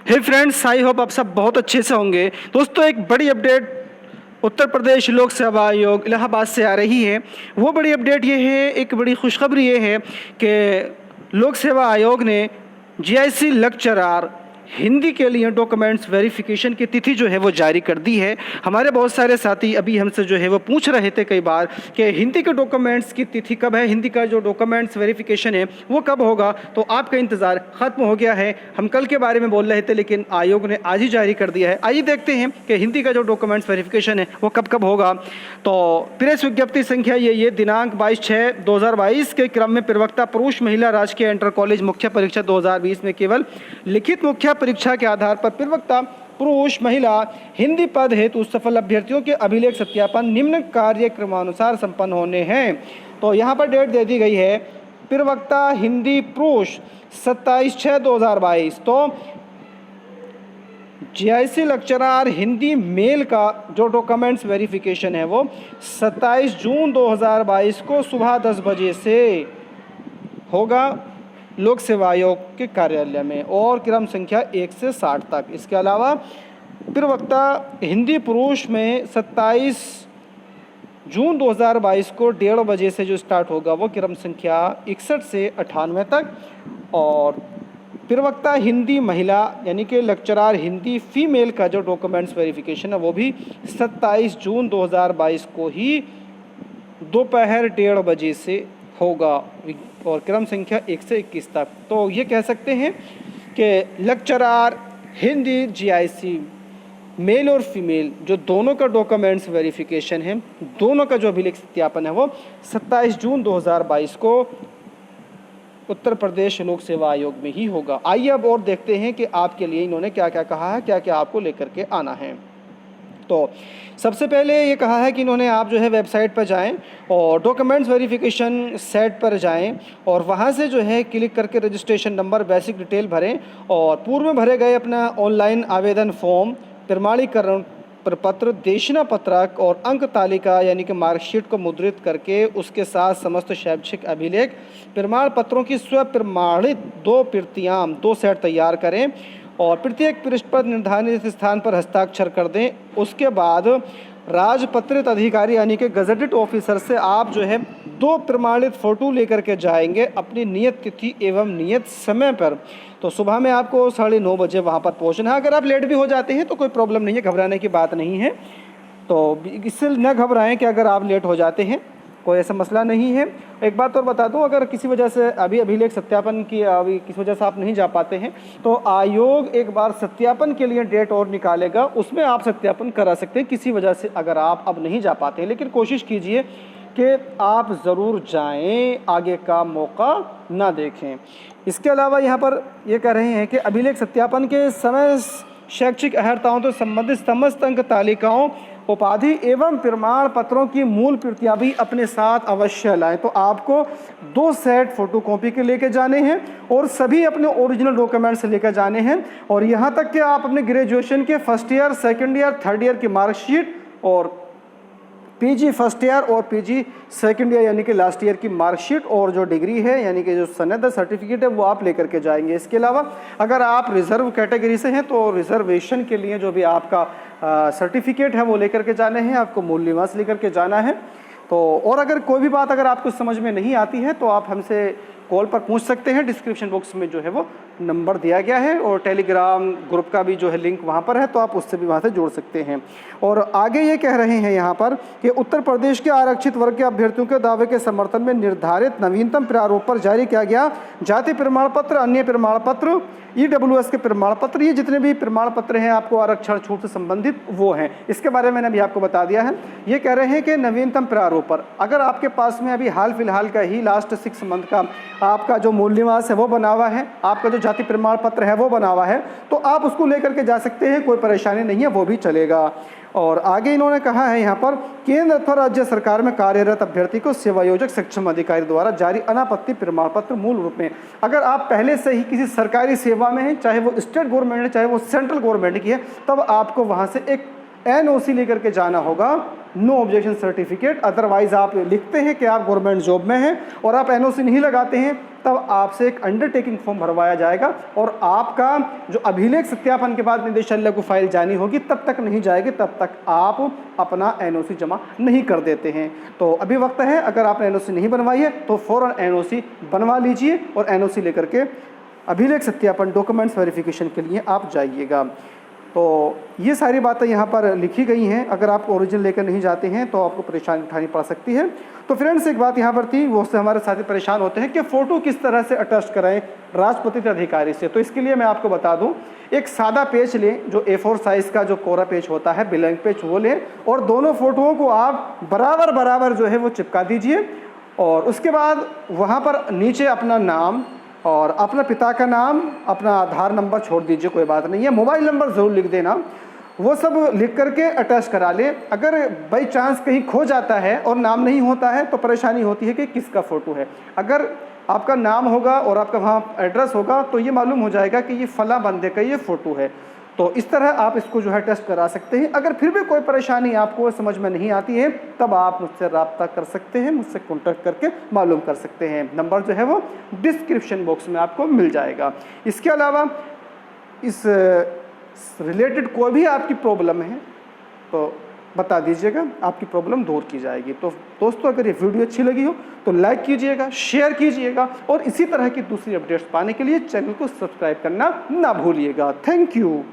Hey friends, I hope आप सब बहुत अच्छे से होंगे। दोस्तों, एक बड़ी अपडेट उत्तर प्रदेश लोक सेवा आयोग इलाहाबाद से आ रही है। वो बड़ी अपडेट ये है, एक बड़ी खुशखबरी ये है कि लोक सेवा आयोग ने जीआईसी लेक्चरर हिंदी के लिए डॉक्यूमेंट्स वेरिफिकेशन की तिथि जो है वो जारी कर दी है। हमारे बहुत सारे साथी अभी हमसे जो है वो पूछ रहे थे कई बार कि हिंदी के डॉक्यूमेंट्स की तिथि कब है, हिंदी का जो डॉक्यूमेंट्स वेरिफिकेशन है वो कब होगा। तो आपका इंतज़ार ख़त्म हो गया है। हम कल के बारे में बोल रहे थे लेकिन आयोग ने आज ही जारी कर दिया है। आइए देखते हैं कि हिंदी का जो डॉक्यूमेंट्स वेरिफिकेशन है वो कब कब होगा। तो प्रेस विज्ञप्ति संख्या ये दिनांक 22/6/2022 के क्रम में प्रवक्ता पुरुष महिला राजकीय इंटर कॉलेज मुख्य परीक्षा 2020 में केवल लिखित मुख्य परीक्षा के आधार पर प्रवक्ता पुरुष महिला हिंदी पद हेतु सफल अभ्यर्थियों के अभिलेख सत्यापन निम्न कार्यक्रमानुसार संपन्न होने हैं। तो यहाँ पर डेट दे दी गई है, प्रवक्ता हिंदी पुरुष 27/6/2022। तो जीआईसी लेक्चरर हिंदी मेल का जो डॉक्यूमेंट्स वेरिफिकेशन है वो 27 जून 2022 को सुबह 10 बजे से होगा लोक सेवा आयोग के कार्यालय में, और क्रम संख्या 1 से 60 तक। इसके अलावा प्रवक्ता हिंदी पुरुष में 27 जून 2022 को 1:30 बजे से जो स्टार्ट होगा वो क्रम संख्या 61 से 98 तक, और प्रवक्ता हिंदी महिला यानी कि लेक्चरर हिंदी फीमेल का जो डॉक्यूमेंट्स वेरिफिकेशन है वो भी 27 जून 2022 को ही दोपहर 1:30 बजे से होगा, और क्रम संख्या 1 से 21 तक। तो ये कह सकते हैं कि लेक्चरर हिंदी जीआईसी मेल और फीमेल जो दोनों का डॉक्यूमेंट्स वेरिफिकेशन है, दोनों का जो अभिलेख सत्यापन है वो 27 जून 2022 को उत्तर प्रदेश लोक सेवा आयोग में ही होगा। आइए अब और देखते हैं कि आपके लिए इन्होंने क्या क्या कहा है, क्या क्या आपको लेकर के आना है। तो सबसे पहले ये कहा है कि इन्होंने आप जो है वेबसाइट पर जाएं और डॉक्यूमेंट्स वेरिफिकेशन सेट पर जाएं और वहाँ से जो है क्लिक करके रजिस्ट्रेशन नंबर बेसिक डिटेल भरें, और पूर्व में भरे गए अपना ऑनलाइन आवेदन फॉर्म, प्रमाणीकरण प्रपत्र, देशना पत्रक और अंक तालिका यानी कि मार्कशीट को मुद्रित करके उसके साथ समस्त शैक्षिक अभिलेख प्रमाण पत्रों की स्व प्रमाणित 2 प्रतियां 2 सेट तैयार करें और प्रत्येक पृष्ठ पर निर्धारित स्थान पर हस्ताक्षर कर दें। उसके बाद राजपत्रित अधिकारी यानी कि गजेटेड ऑफिसर से आप जो है 2 प्रमाणित फ़ोटो लेकर के जाएंगे अपनी नियत तिथि एवं नियत समय पर। तो सुबह में आपको 9:30 बजे वहाँ पर पहुँचना है। अगर आप लेट भी हो जाते हैं तो कोई प्रॉब्लम नहीं है, घबराने की बात नहीं है। तो इससे न घबराएं कि अगर आप लेट हो जाते हैं, कोई ऐसा मसला नहीं है। एक बात और बता दूं, अगर किसी वजह से अभी अभिलेख सत्यापन की किसी वजह से आप नहीं जा पाते हैं तो आयोग एक बार सत्यापन के लिए डेट और निकालेगा, उसमें आप सत्यापन करा सकते हैं किसी वजह से अगर आप अब नहीं जा पाते हैं। लेकिन कोशिश कीजिए कि आप ज़रूर जाएं, आगे का मौका ना देखें। इसके अलावा यहाँ पर ये कह रहे हैं कि अभिलेख सत्यापन के समय शैक्षिक अर्हताओं तो संबंधित समस्त अंक तालिकाओं, उपाधि एवं प्रमाण पत्रों की मूल प्रतियां भी अपने साथ अवश्य लाएं। तो आपको 2 सेट फोटोकॉपी के लेके जाने हैं और सभी अपने ओरिजिनल डॉक्यूमेंट्स लेकर जाने हैं, और यहाँ तक कि आप अपने ग्रेजुएशन के first year, second year, third year की मार्कशीट और पीजी फर्स्ट ईयर और पीजी सेकंड ईयर यानी कि लास्ट ईयर की मार्कशीट और जो डिग्री है यानी कि जो सनद सर्टिफिकेट है वो आप लेकर के जाएंगे। इसके अलावा अगर आप रिजर्व कैटेगरी से हैं तो रिजर्वेशन के लिए जो भी आपका सर्टिफिकेट है वो लेकर के जाने हैं, आपको मूल निवास लेकर के जाना है। तो और अगर कोई भी बात अगर आपको समझ में नहीं आती है तो आप हमसे कॉल पर पूछ सकते हैं। डिस्क्रिप्शन बॉक्स में जो है वो नंबर दिया गया है, और टेलीग्राम ग्रुप का भी जो है लिंक वहाँ पर है, तो आप उससे भी वहाँ से जोड़ सकते हैं। और आगे ये कह रहे हैं यहाँ पर कि उत्तर प्रदेश के आरक्षित वर्ग के अभ्यर्थियों के दावे के समर्थन में निर्धारित नवीनतम प्रारूप पर जारी किया गया जाति प्रमाण पत्र, अन्य प्रमाण पत्र, EWS के प्रमाण पत्र, ये जितने भी प्रमाण पत्र हैं आपको आरक्षण छूट से संबंधित वो हैं। इसके बारे में मैंने अभी आपको बता दिया है। ये कह रहे हैं कि नवीनतम प्रारूप पर अगर आपके पास में अभी हाल फिलहाल का ही लास्ट 6 मंथ का आपका जो मूल निवास है वो बना हुआ है, आपका जो जाति प्रमाण पत्र है वो बना हुआ है, तो आप उसको लेकर के जा सकते हैं, कोई परेशानी नहीं है, वो भी चलेगा। और आगे इन्होंने कहा है यहाँ पर केंद्र अथवा राज्य सरकार में कार्यरत अभ्यर्थी को सेवायोजक सक्षम अधिकारी द्वारा जारी अनापत्ति प्रमाण पत्र मूल रूप में, अगर आप पहले से ही किसी सरकारी सेवा में हैं, चाहे वो स्टेट गवर्नमेंट है चाहे वो सेंट्रल गवर्नमेंट की है, तब आपको वहाँ से एक NOC लेकर के जाना होगा नो ऑब्जेक्शन सर्टिफिकेट। अदरवाइज आप लिखते हैं कि आप गवर्नमेंट जॉब में हैं और आप एनओसी नहीं लगाते हैं, तब आपसे एक अंडरटेकिंग फॉर्म भरवाया जाएगा और आपका जो अभिलेख सत्यापन के बाद निदेशालय को फाइल जानी होगी तब तक नहीं जाएगी, तब तक आप अपना एनओसी जमा नहीं कर देते हैं। तो अभी वक्त है, अगर आपने एनओसी नहीं बनवाई है तो फ़ौरन एनओसी बनवा लीजिए और एनओसी लेकर के अभिलेख सत्यापन डॉक्यूमेंट्स वेरिफिकेशन के लिए आप जाइएगा। तो ये सारी बातें यहाँ पर लिखी गई हैं, अगर आप ओरिजिनल लेकर नहीं जाते हैं तो आपको परेशानी उठानी पड़ सकती है। तो फ्रेंड्स एक बात यहाँ पर थी, वो उससे हमारे साथी परेशान होते हैं कि फ़ोटो किस तरह से अटैच कराएं राजपत्रित अधिकारी से। तो इसके लिए मैं आपको बता दूं, एक सादा पेज लें जो A4 साइज़ का जो कोरा पेज होता है, ब्लैंक पेज, वो लें और दोनों फ़ोटोओं को आप बराबर जो है वो चिपका दीजिए और उसके बाद वहाँ पर नीचे अपना नाम और अपना पिता का नाम, अपना आधार नंबर छोड़ दीजिए, कोई बात नहीं है, मोबाइल नंबर ज़रूर लिख देना, वो सब लिख करके अटैच करा ले। अगर बाई चांस कहीं खो जाता है और नाम नहीं होता है तो परेशानी होती है कि किसका फ़ोटो है। अगर आपका नाम होगा और आपका वहाँ एड्रेस होगा तो ये मालूम हो जाएगा कि ये फला बंदे का ये फ़ोटो है। तो इस तरह आप इसको जो है टेस्ट करा सकते हैं। अगर फिर भी कोई परेशानी आपको समझ में नहीं आती है तब आप मुझसे रब्ता कर सकते हैं, मुझसे कॉन्टैक्ट करके मालूम कर सकते हैं। नंबर जो है वो डिस्क्रिप्शन बॉक्स में आपको मिल जाएगा। इसके अलावा इस रिलेटेड कोई भी आपकी प्रॉब्लम है तो बता दीजिएगा, आपकी प्रॉब्लम दूर की जाएगी। तो दोस्तों अगर ये वीडियो अच्छी लगी हो तो लाइक कीजिएगा, शेयर कीजिएगा और इसी तरह की दूसरी अपडेट्स पाने के लिए चैनल को सब्सक्राइब करना ना भूलिएगा। Thank you.